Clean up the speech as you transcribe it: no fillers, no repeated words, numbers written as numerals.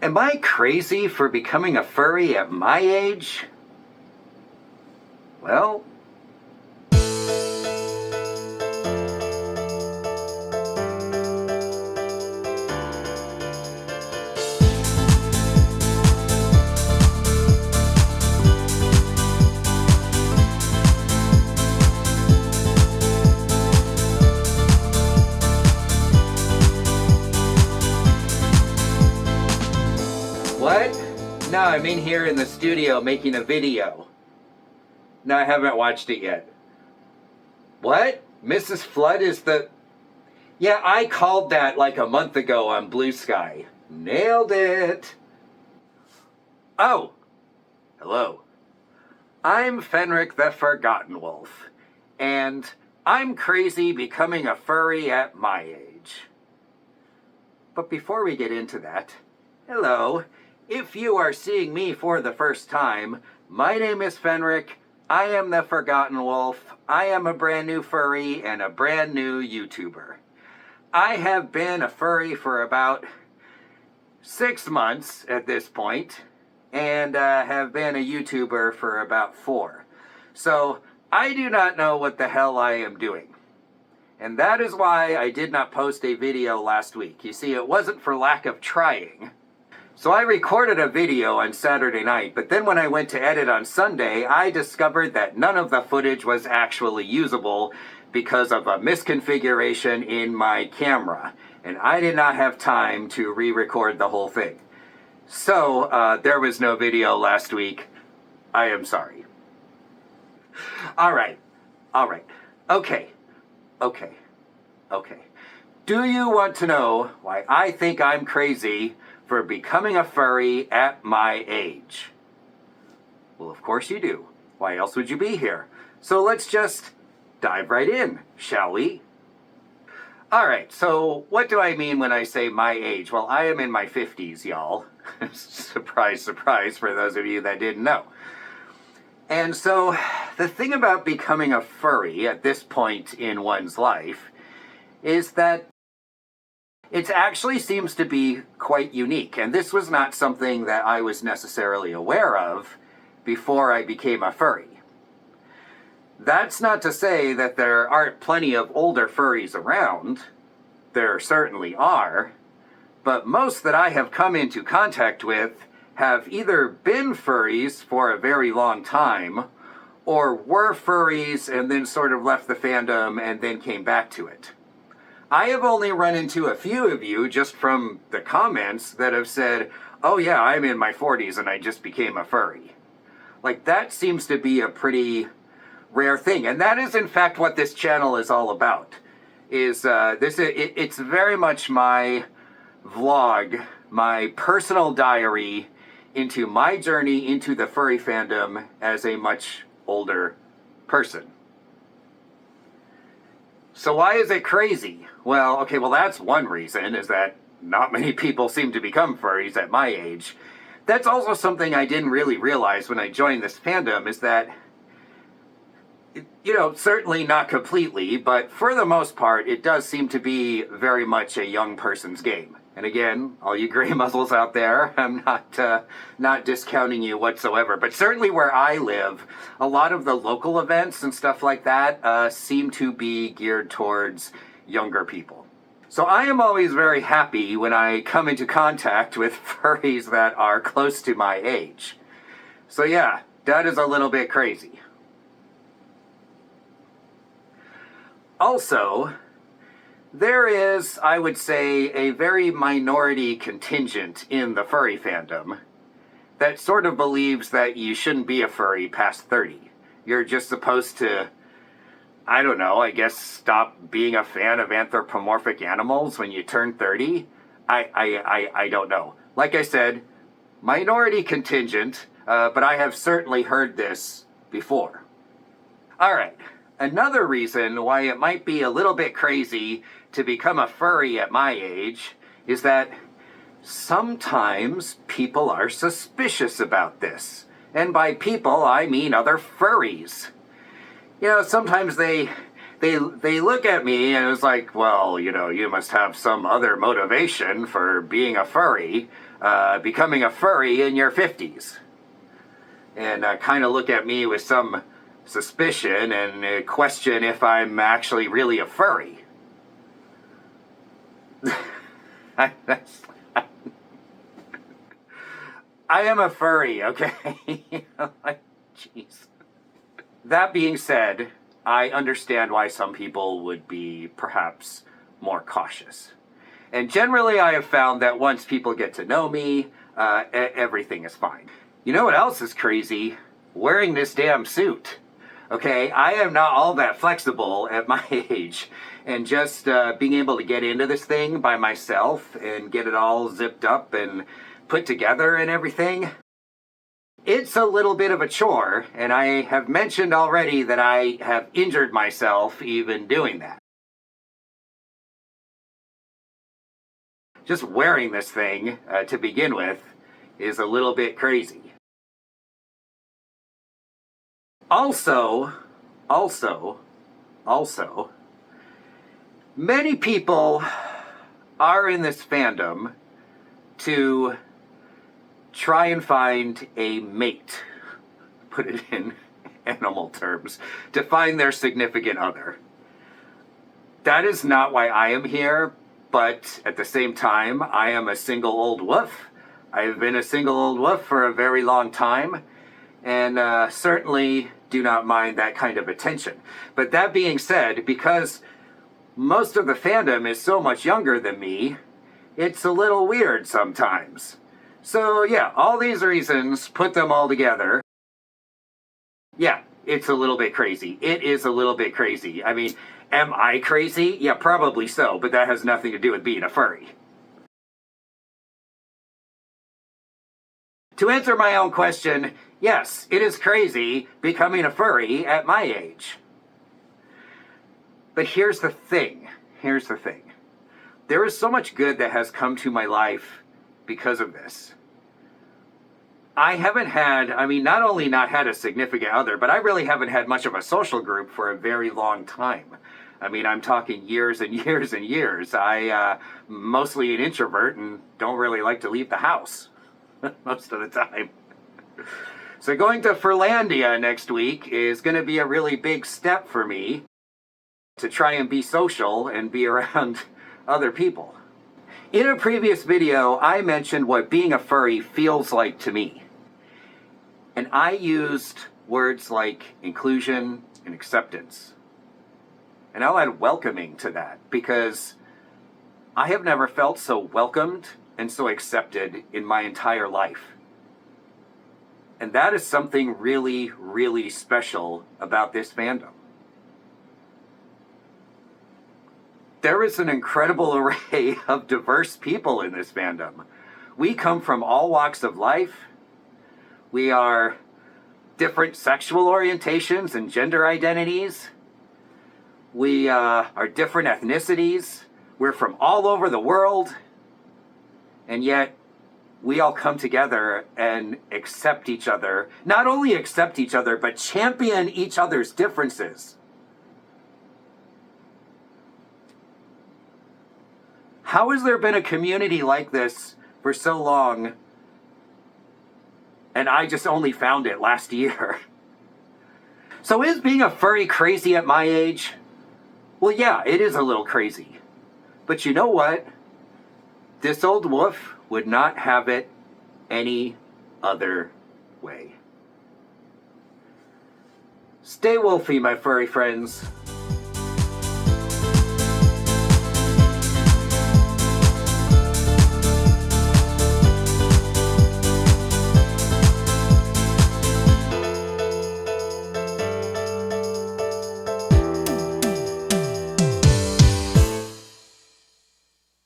Am I crazy for becoming a furry at my age? Well, what? No, I'm in here in the studio making a video. No, I haven't watched it yet. What? Mrs. Flood is the... Yeah, I called that like a month ago on Blue Sky. Nailed it. Oh, hello. I'm Fenric the Forgotten Wolf, and I'm crazy becoming a furry at my age. But before we get into that, hello. If you are seeing me for the first time, my name is Fenric. I am the Forgotten Wolf. I am a brand new furry and a brand new YouTuber. I have been a furry for about 6 months at this point, and have been a YouTuber for about 4. So I do not know what the hell I am doing. And that is why I did not post a video last week. You see, it wasn't for lack of trying. So I recorded a video on Saturday night, but then when I went to edit on Sunday, I discovered that none of the footage was actually usable because of a misconfiguration in my camera, and I did not have time to re-record the whole thing. So there was no video last week. I am sorry. All right. Okay. Do you want to know why I think I'm crazy for becoming a furry at my age? Well, of course you do. Why else would you be here? So let's just dive right in, shall we? All right, so what do I mean when I say my age? Well, I am in my 50s, y'all. Surprise, surprise for those of you that didn't know. And so the thing about becoming a furry at this point in one's life is that it actually seems to be quite unique. And this was not something that I was necessarily aware of before I became a furry. That's not to say that there aren't plenty of older furries around. There certainly are. But most that I have come into contact with have either been furries for a very long time, or were furries and then sort of left the fandom and then came back to it. I have only run into a few of you just from the comments that have said, oh yeah, I'm in my 40s and I just became a furry. Like, that seems to be a pretty rare thing. And that is in fact what this channel is all about. It's very much my vlog, my personal diary into my journey into the furry fandom as a much older person. So why is it crazy? Well, that's one reason, is that not many people seem to become furries at my age. That's also something I didn't really realize when I joined this fandom, is that, certainly not completely, but for the most part, it does seem to be very much a young person's game. And again, all you gray muzzles out there, I'm not discounting you whatsoever. But certainly where I live, a lot of the local events and stuff like that seem to be geared towards younger people. So I am always very happy when I come into contact with furries that are close to my age. So yeah, that is a little bit crazy. Also, there is, I would say, a very minority contingent in the furry fandom that sort of believes that you shouldn't be a furry past 30. You're just supposed to, I don't know, I guess stop being a fan of anthropomorphic animals when you turn 30. I don't know. Like I said, minority contingent, but I have certainly heard this before. All right. Another reason why it might be a little bit crazy to become a furry at my age is that sometimes people are suspicious about this. And by people, I mean other furries. Sometimes they look at me and it's like, well, you must have some other motivation for being a furry. becoming a furry in your 50s. And kind of look at me with some suspicion and question if I'm actually really a furry. I am a furry, okay? Jeez. That being said, I understand why some people would be perhaps more cautious. And generally I have found that once people get to know me, everything is fine. You know what else is crazy? Wearing this damn suit. Okay, I am not all that flexible at my age. And just being able to get into this thing by myself and get it all zipped up and put together and everything, it's a little bit of a chore. And I have mentioned already that I have injured myself even doing that. Just wearing this thing to begin with is a little bit crazy. Also, many people are in this fandom to try and find a mate, put it in animal terms, to find their significant other. That is not why I am here, but at the same time, I am a single old wolf. I have been a single old wolf for a very long time, and certainly do not mind that kind of attention. But that being said, because most of the fandom is so much younger than me, it's a little weird sometimes. So yeah, all these reasons, put them all together. Yeah, it's a little bit crazy. It is a little bit crazy. I mean, am I crazy? Yeah, probably so, but that has nothing to do with being a furry. To answer my own question, yes, it is crazy becoming a furry at my age. But here's the thing. There is so much good that has come to my life because of this. I haven't had, not only not had a significant other, but I really haven't had much of a social group for a very long time. I'm talking years and years and years. I mostly an introvert and don't really like to leave the house most of the time. So going to Furlandia next week is going to be a really big step for me to try and be social and be around other people. In a previous video, I mentioned what being a furry feels like to me. And I used words like inclusion and acceptance. And I'll add welcoming to that, because I have never felt so welcomed and so accepted in my entire life. And that is something really, really special about this fandom. There is an incredible array of diverse people in this fandom. We come from all walks of life. We are different sexual orientations and gender identities. We are different ethnicities. We're from all over the world. And yet, we all come together and accept each other. Not only accept each other, but champion each other's differences. How has there been a community like this for so long, and I just only found it last year? So is being a furry crazy at my age? Well, yeah, it is a little crazy. But you know what? This old wolf would not have it any other way. Stay wolfy, my furry friends.